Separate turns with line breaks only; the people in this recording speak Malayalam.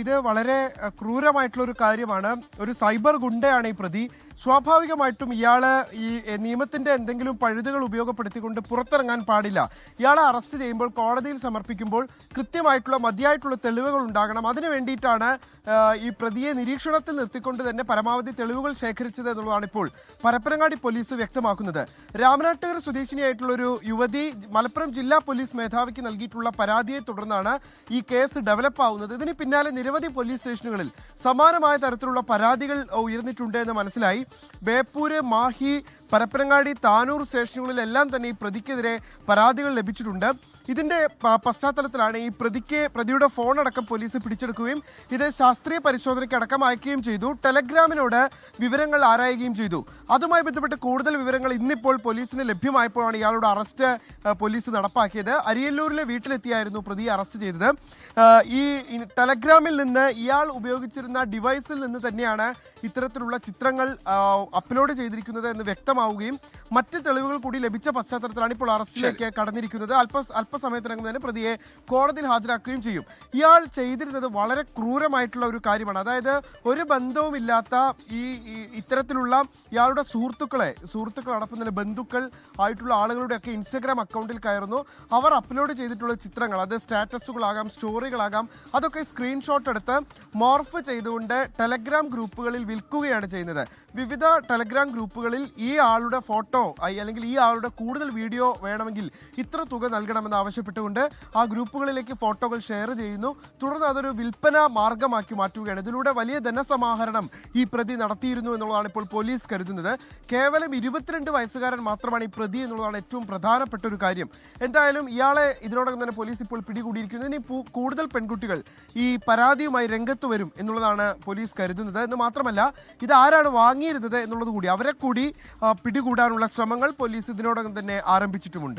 ഇത് വളരെ ക്രൂരമായിട്ടുള്ള ഒരു കാര്യമാണ്. ഒരു സൈബർ ഗുണ്ടയാണ് ഈ പ്രതി. സ്വാഭാവികമായിട്ടും ഇയാള് ഈ നിയമത്തിന്റെ എന്തെങ്കിലും പഴുതുകൾ ഉപയോഗപ്പെടുത്തിക്കൊണ്ട് പുറത്തിറങ്ങാൻ പാടില്ല. ഇയാളെ അറസ്റ്റ് ചെയ്യുമ്പോൾ കോടതിയിൽ സമർപ്പിക്കുമ്പോൾ കൃത്യമായിട്ടുള്ള മതിയായിട്ടുള്ള തെളിവുകൾ ഉണ്ടാകണം. അതിനു വേണ്ടിയിട്ടാണ് ഈ പ്രതിയെ നിരീക്ഷണത്തിൽ നിർത്തിക്കൊണ്ട് തന്നെ പരമാവധി തെളിവുകൾ ശേഖരിച്ചത് എന്നുള്ളതാണ് ഇപ്പോൾ പരപ്പനങ്ങാടി പോലീസ് വ്യക്തമാക്കുന്നത്. രാമനാട്ടുകർ സ്വദേശിനിയായിട്ടുള്ള ഒരു യുവതി മലപ്പുറം ജില്ലാ പോലീസ് മേധാവിക്ക് നൽകിയിട്ടുള്ള പരാതിയെ തുടർന്നാണ് ഈ കേസ് ഡെവലപ്പ് ആവുന്നത്. ഇതിന് പിന്നാലെ നിരവധി പോലീസ് സ്റ്റേഷനുകളിൽ സമാനമായ തരത്തിലുള്ള പരാതികൾ ഉയർന്നിട്ടുണ്ട് എന്ന് മനസ്സിലായി. ബേപ്പൂര്, മാഹി, പരപ്പനങ്ങാടി, താനൂർ സ്റ്റേഷനുകളിലെല്ലാം തന്നെ ഈ പ്രതിക്കെതിരെ പരാതികൾ ലഭിച്ചിട്ടുണ്ട്. ഇതിന്റെ പശ്ചാത്തലത്തിലാണ് ഈ പ്രതിയുടെ ഫോൺ അടക്കം പോലീസ് പിടിച്ചെടുക്കുകയും ഇത് ശാസ്ത്രീയ പരിശോധനയ്ക്ക് അടക്കം അയക്കുകയും ചെയ്തു. ടെലഗ്രാമിനോട് വിവരങ്ങൾ ആരായുകയും ചെയ്തു. അതുമായി ബന്ധപ്പെട്ട് കൂടുതൽ വിവരങ്ങൾ ഇന്നിപ്പോൾ പോലീസിന് ലഭ്യമായപ്പോഴാണ് ഇയാളുടെ അറസ്റ്റ് പോലീസ് നടപ്പാക്കിയത്. അരിയല്ലൂരിലെ വീട്ടിലെത്തിയായിരുന്നു പ്രതിയെ അറസ്റ്റ് ചെയ്തത്. ഈ ടെലഗ്രാമിൽ നിന്ന് ഇയാൾ ഉപയോഗിച്ചിരുന്ന ഡിവൈസിൽ നിന്ന് തന്നെയാണ് ഇത്തരത്തിലുള്ള ചിത്രങ്ങൾ അപ്ലോഡ് ചെയ്തിരിക്കുന്നത് എന്ന് വ്യക്തമാവുകയും മറ്റ് തെളിവുകൾ കൂടി ലഭിച്ച പശ്ചാത്തലത്തിലാണ് ഇപ്പോൾ അറസ്റ്റിലേക്ക് കടന്നിരിക്കുന്നത്. അല്പസമയത്തിനകം തന്നെ പ്രതിയെ കോടതിയിൽ ഹാജരാക്കുകയും ചെയ്യും. ഇയാൾ ചെയ്തിരുന്നത് വളരെ ക്രൂരമായിട്ടുള്ള ഒരു കാര്യമാണ്. അതായത് ഒരു ബന്ധവുമില്ലാത്ത ഇത്തരത്തിലുള്ള ഇയാളുടെ സുഹൃത്തുക്കളോടൊപ്പം തന്നെ ബന്ധുക്കൾ ആയിട്ടുള്ള ആളുകളുടെ ഒക്കെ ഇൻസ്റ്റഗ്രാം അക്കൗണ്ടിൽ കയറുന്നു. അവർ അപ്ലോഡ് ചെയ്തിട്ടുള്ള ചിത്രങ്ങൾ, അത് സ്റ്റാറ്റസുകളാകാം, സ്റ്റോറികളാകാം, അതൊക്കെ സ്ക്രീൻഷോട്ട് എടുത്ത് മോർഫ് ചെയ്തുകൊണ്ട് ടെലഗ്രാം ഗ്രൂപ്പുകളിൽ വിൽക്കുകയാണ് ചെയ്യുന്നത്. വിവിധ ടെലഗ്രാം ഗ്രൂപ്പുകളിൽ ഈ ആളുടെ ഫോട്ടോ അല്ലെങ്കിൽ ഈ ആളുടെ കൂടുതൽ വീഡിയോ വേണമെങ്കിൽ ഇത്ര തുക നൽകണമെന്ന് ആവശ്യപ്പെട്ടുകൊണ്ട് ആ ഗ്രൂപ്പുകളിലേക്ക് ഫോട്ടോകൾ ഷെയർ ചെയ്യുന്നു. തുടർന്ന് അതൊരു വിൽപ്പന മാർഗമാക്കി മാറ്റുകയാണ്. ഇതിലൂടെ വലിയ ധനസമാഹരണം ഈ പ്രതി നടത്തിയിരുന്നു എന്നുള്ളതാണ് ഇപ്പോൾ പോലീസ് കരുതുന്നത്. കേവലം 22 വയസ്സുകാരൻ മാത്രമാണ് ഈ പ്രതി എന്നുള്ളതാണ് ഏറ്റവും പ്രധാനപ്പെട്ട ഒരു കാര്യം. എന്തായാലും ഇയാളെ ഇതിനോടകം തന്നെ പോലീസ് ഇപ്പോൾ പിടികൂടിയിരിക്കുന്നു. ഇനി കൂടുതൽ പെൺകുട്ടികൾ ഈ പരാതിയുമായി രംഗത്ത് വരും എന്നുള്ളതാണ് പോലീസ് കരുതുന്നത്. എന്ന് മാത്രമല്ല, ഇത് ആരാണ് വാങ്ങിയിരുന്നത് എന്നുള്ളത് കൂടി, അവരെ കൂടി പിടികൂടാനുള്ള ശ്രമങ്ങൾ പോലീസ് ഇതിനോടകം തന്നെ ആരംഭിച്ചിട്ടുമുണ്ട്.